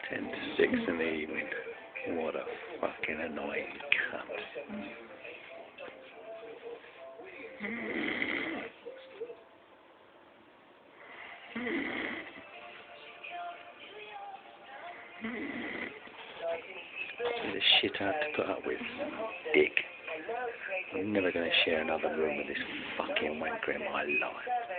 Ten to 6 in the evening. What a fucking annoying cunt. The shit I have to put up with, dick. I'm never going to share another room with this fucking wanker in my life.